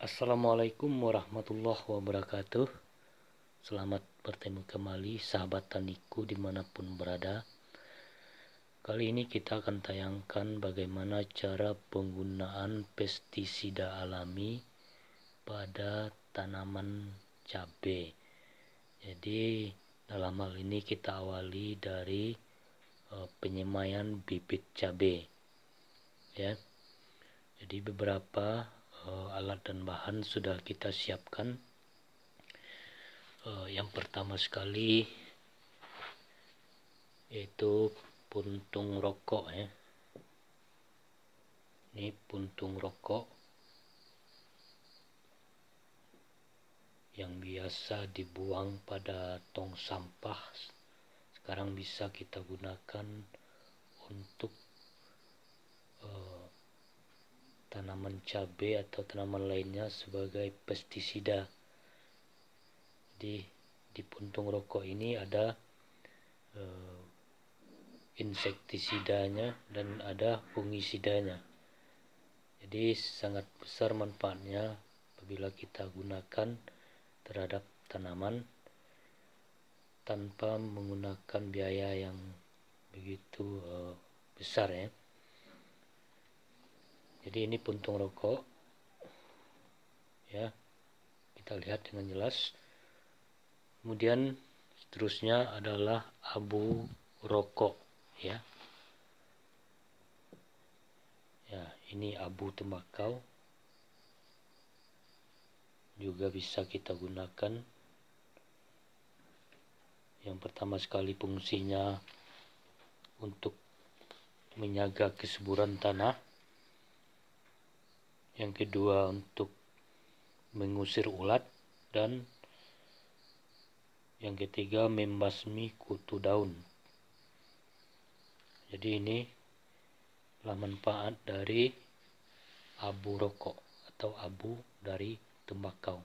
Assalamualaikum warahmatullahi wabarakatuh. Selamat bertemu kembali sahabat taniku dimanapun berada. Kali ini kita akan tayangkan bagaimana cara penggunaan pestisida alami pada tanaman cabai. Jadi dalam hal ini kita awali dari penyemaian bibit cabai, ya. Jadi beberapa alat dan bahan sudah kita siapkan. Yang pertama sekali yaitu puntung rokok, ya. Ini puntung rokok yang biasa dibuang pada tong sampah, sekarang bisa kita gunakan untuk tanaman cabai atau tanaman lainnya sebagai pestisida. Jadi di puntung rokok ini ada insektisidanya dan ada fungisidanya. Jadi sangat besar manfaatnya apabila kita gunakan terhadap tanaman tanpa menggunakan biaya yang begitu besar, ya. Jadi ini puntung rokok, ya, kita lihat dengan jelas. Kemudian seterusnya adalah abu rokok, ya. Ya, ini abu tembakau juga bisa kita gunakan. Yang pertama sekali fungsinya untuk menjaga kesuburan tanah. Yang kedua untuk mengusir ulat, dan yang ketiga membasmi kutu daun. Jadi ini adalah manfaat dari abu rokok atau abu dari tembakau.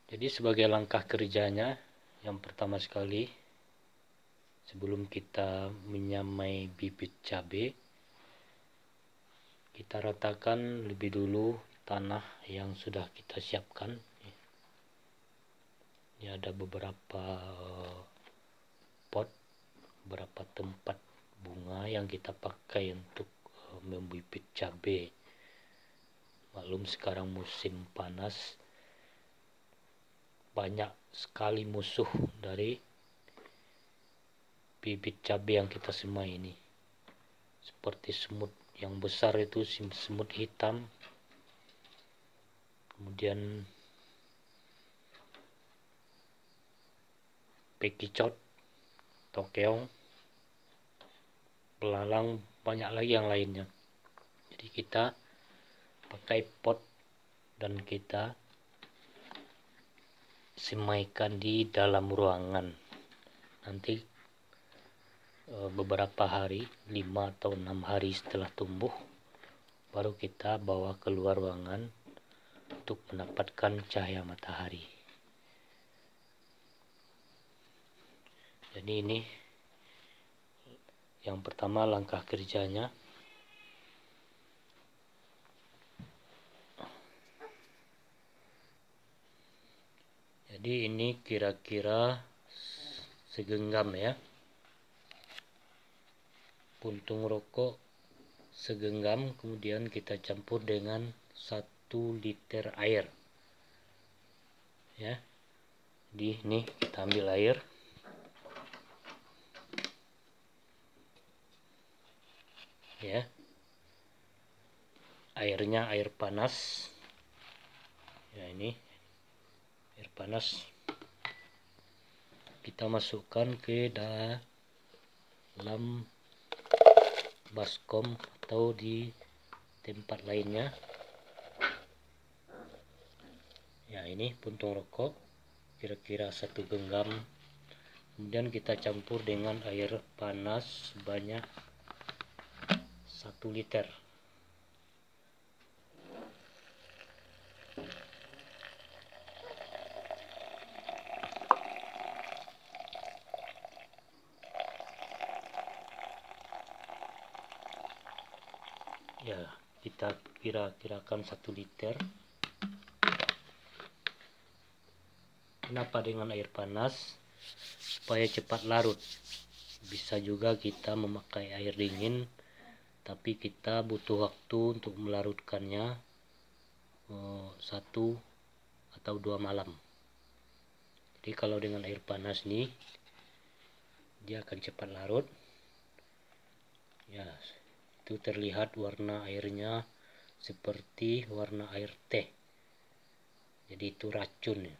Jadi sebagai langkah kerjanya, yang pertama sekali sebelum kita menyamai bibit cabai, kita ratakan lebih dulu tanah yang sudah kita siapkan. Ini ada beberapa pot, beberapa tempat bunga yang kita pakai untuk membibit cabai. Maklum sekarang musim panas, banyak sekali musuh dari bibit cabai yang kita semai ini, seperti semut yang besar itu, semut hitam, kemudian bekicot, tokeong, belalang, banyak lagi yang lainnya. Jadi kita pakai pot dan kita semaikan di dalam ruangan. Nanti beberapa hari, 5 atau 6 hari setelah tumbuh, baru kita bawa keluar ruangan untuk mendapatkan cahaya matahari. Jadi ini yang pertama langkah kerjanya. Jadi ini kira-kira segenggam, ya. Puntung rokok segenggam, kemudian kita campur dengan 1 liter air, ya. Jadi ini kita ambil air, ya. Airnya air panas, ya. Ini air panas kita masukkan ke dalam baskom atau di tempat lainnya. Ya, ini puntung rokok kira-kira 1 genggam. Kemudian kita campur dengan air panas sebanyak 1 liter. Ya, kita kira-kirakan 1 liter. Kenapa dengan air panas? Supaya cepat larut. Bisa juga kita memakai air dingin, tapi kita butuh waktu untuk melarutkannya 1 atau 2 malam. Jadi kalau dengan air panas nih, dia akan cepat larut. Ya, itu terlihat warna airnya seperti warna air teh. Jadi itu racun ya.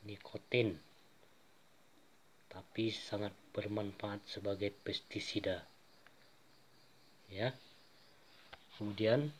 Nikotin. Tapi sangat bermanfaat sebagai pestisida. Ya. Kemudian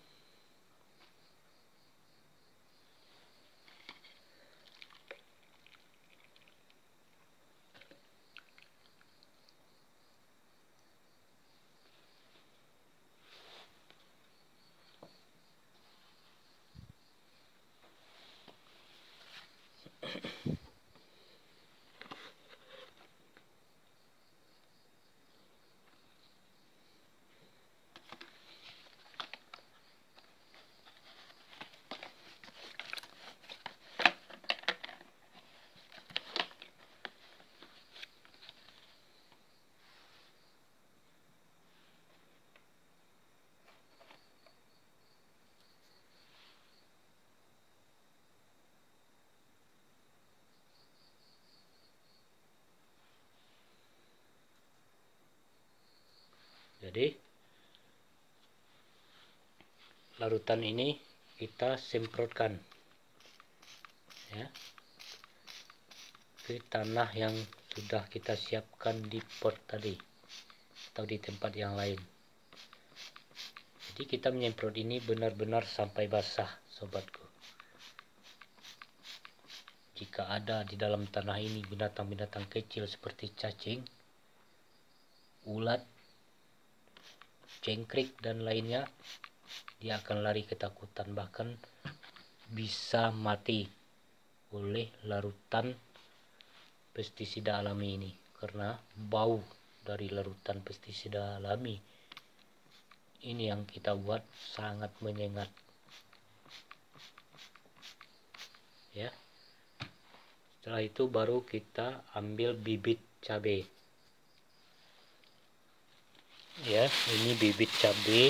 jadi larutan ini kita semprotkan ya ke tanah yang sudah kita siapkan di pot tadi atau di tempat yang lain. Jadi kita menyemprot ini benar-benar sampai basah, sobatku. Jika ada di dalam tanah ini binatang-binatang kecil seperti cacing, ulat, cengkrik dan lainnya, dia akan lari ketakutan, bahkan bisa mati oleh larutan pestisida alami ini, karena bau dari larutan pestisida alami ini yang kita buat sangat menyengat ya. Setelah itu baru kita ambil bibit cabai ya. Ini bibit cabai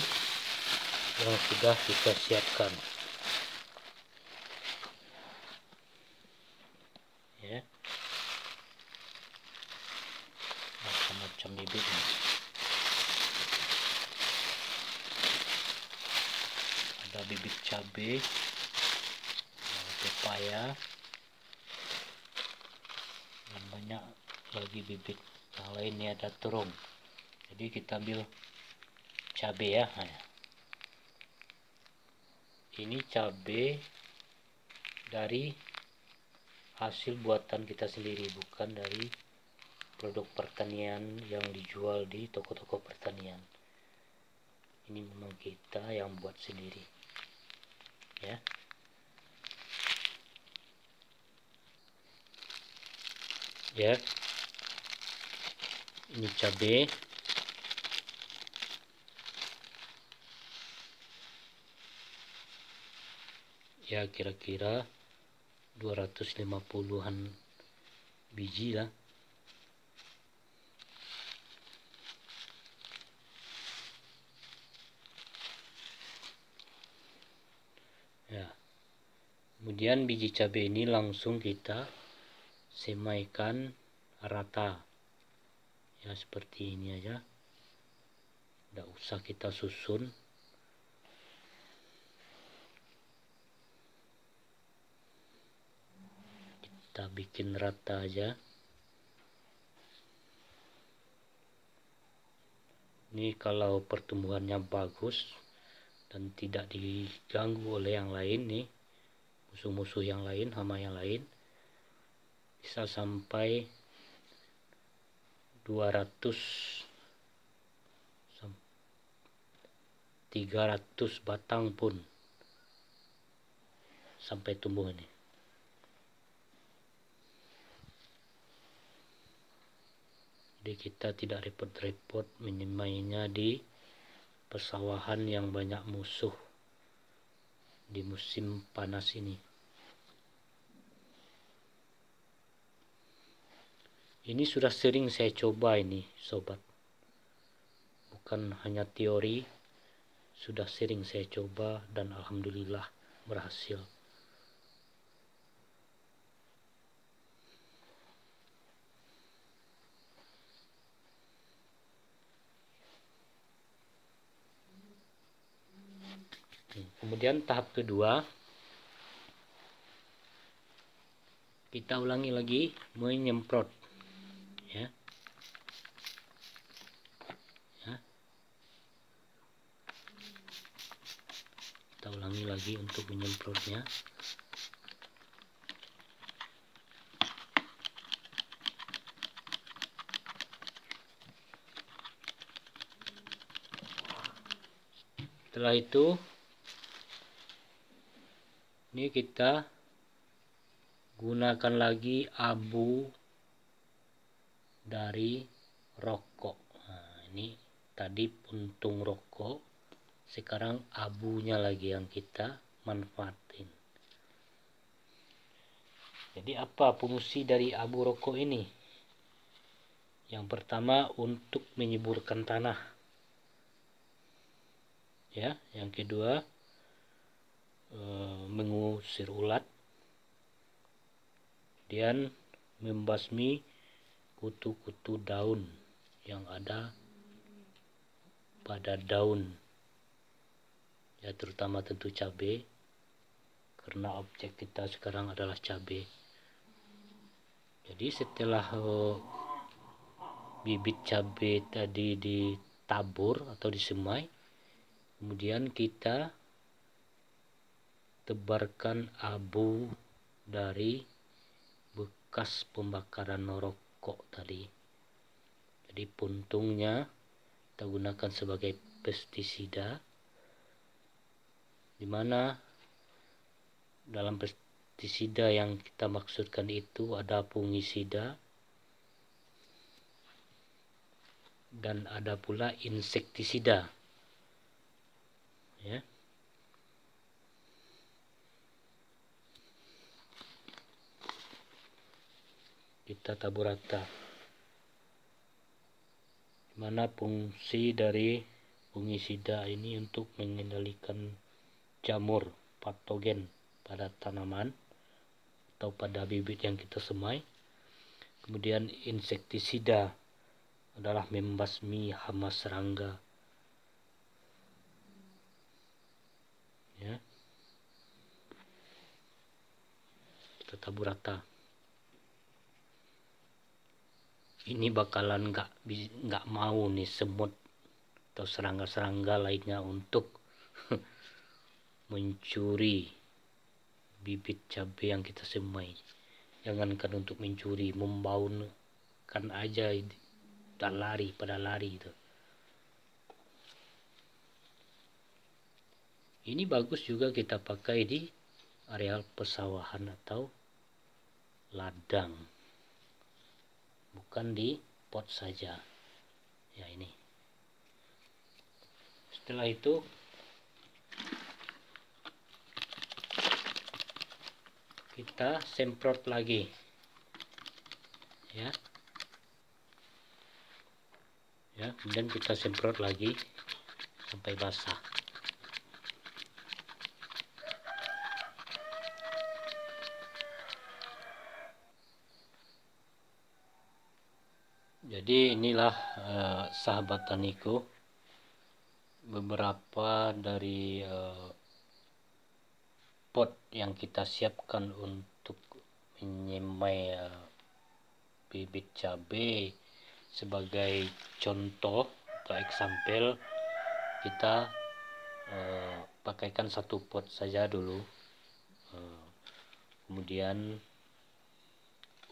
yang sudah kita siapkan ya, macam-macam bibitnya. Ada bibit cabai, pepaya, dan banyak lagi bibit yang lainnya. Ada terung. Jadi kita ambil cabai ya. Ini cabai dari hasil buatan kita sendiri, bukan dari produk pertanian yang dijual di toko-toko pertanian. Ini memang kita yang buat sendiri ya. Ya, ini cabai ya, kira-kira 250-an biji lah. Ya, kemudian biji cabai ini langsung kita semaikan rata ya, seperti ini aja, tidak usah kita susun. Kita bikin rata aja. Ini kalau pertumbuhannya bagus dan tidak diganggu oleh yang lain nih, musuh-musuh yang lain, hama yang lain, bisa sampai 200-300 batang pun sampai tumbuh ini. Jadi kita tidak repot-repot menyemainya di persawahan yang banyak musuh di musim panas ini. Ini sudah sering saya coba ini sobat, bukan hanya teori, sudah sering saya coba dan alhamdulillah berhasil. Kemudian tahap kedua, kita ulangi lagi menyemprot, ya. Kita ulangi lagi untuk menyemprotnya. Setelah itu, ini kita gunakan lagi abu dari rokok. Nah, ini tadi puntung rokok, sekarang abunya lagi yang kita manfaatin. Jadi apa fungsi dari abu rokok ini? Yang pertama untuk menyuburkan tanah, ya. Yang kedua mengusir ulat, kemudian membasmi kutu-kutu daun yang ada pada daun, ya, terutama tentu cabai, karena objek kita sekarang adalah cabai. Jadi setelah bibit cabai tadi ditabur atau disemai, kemudian kita tebarkan abu dari bekas pembakaran rokok tadi. Jadi puntungnya kita gunakan sebagai pestisida, di mana dalam pestisida yang kita maksudkan itu ada fungisida dan ada pula insektisida, ya. Kita tabur rata. Mana fungsi dari fungisida ini untuk mengendalikan jamur patogen pada tanaman atau pada bibit yang kita semai. Kemudian insektisida adalah membasmi hama serangga, ya. Kita tabur rata. Ini bakalan nggak mau nih semut atau serangga-serangga lainnya untuk mencuri bibit cabai yang kita semai. Jangankan untuk mencuri, membaunkan aja dan pada lari itu. Ini bagus juga kita pakai di areal persawahan atau ladang, bukan di pot saja, ya. Ini setelah itu kita semprot lagi, ya, kemudian kita semprot lagi sampai basah. Jadi inilah sahabat taniku, beberapa dari pot yang kita siapkan untuk menyemai bibit cabai. Sebagai contoh atau example, kita pakaikan satu pot saja dulu. Kemudian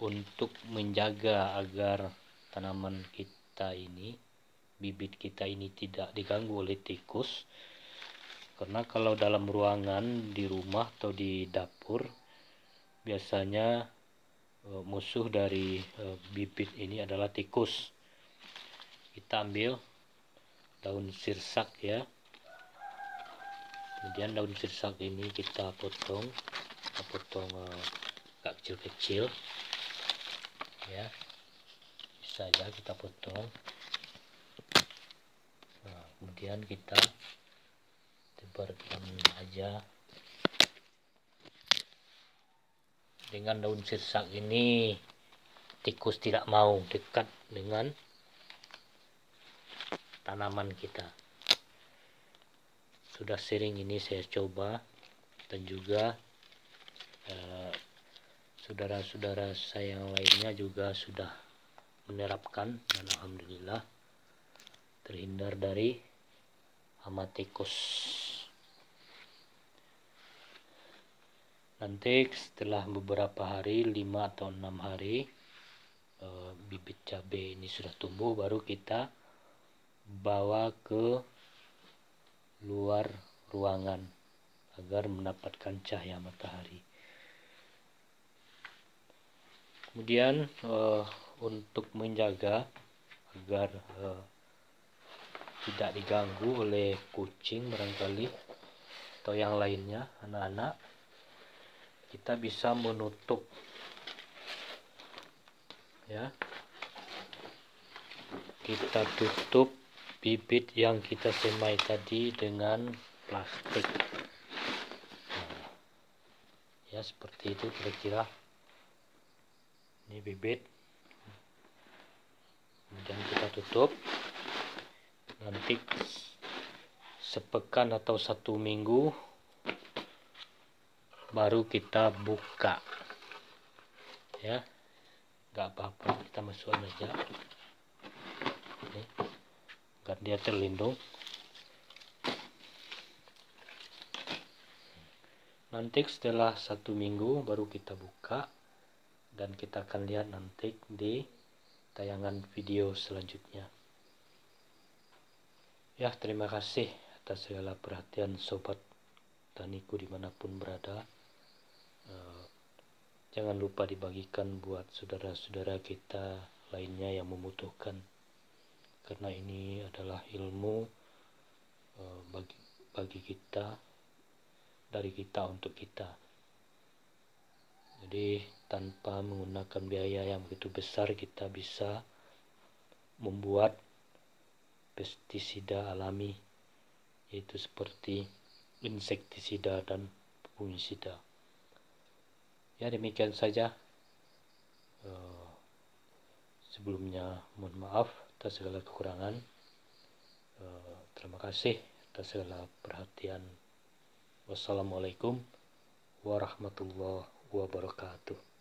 untuk menjaga agar tanaman kita ini, bibit kita ini tidak diganggu oleh tikus, karena kalau dalam ruangan di rumah atau di dapur biasanya musuh dari bibit ini adalah tikus. Kita ambil daun sirsak ya. Kemudian daun sirsak ini kita potong agak kecil-kecil ya, bisa aja kita potong. Nah, kemudian kita tebarkan aja. Dengan daun sirsak ini tikus tidak mau dekat dengan tanaman kita. Sudah sering ini saya coba, dan juga saudara-saudara saya yang lainnya juga sudah menerapkan, dan alhamdulillah terhindar dari hama tikus. Nanti setelah beberapa hari, 5 atau 6 hari, bibit cabai ini sudah tumbuh, baru kita bawa ke luar ruangan agar mendapatkan cahaya matahari. Kemudian untuk menjaga agar tidak diganggu oleh kucing barangkali atau yang lainnya, anak-anak, kita bisa menutup ya. Kita tutup bibit yang kita semai tadi dengan plastik. Nah, ya seperti itu kira-kira. Ini bibit. Kemudian kita tutup. Nanti sepekan atau 1 minggu baru kita buka ya, nggak apa-apa, kita masukkan aja ini agar dia terlindung. Nanti setelah 1 minggu baru kita buka, dan kita akan lihat nanti di tayangan video selanjutnya ya. Terima kasih atas segala perhatian sobat taniku dimanapun berada. Jangan lupa dibagikan buat saudara-saudara kita lainnya yang membutuhkan, karena ini adalah ilmu bagi kita, dari kita untuk kita. Jadi tanpa menggunakan biaya yang begitu besar, kita bisa membuat pestisida alami, yaitu seperti insektisida dan fungisida. Ya, demikian saja. Sebelumnya mohon maaf atas segala kekurangan. Terima kasih atas segala perhatian. Wassalamualaikum warahmatullahi wabarakatuh.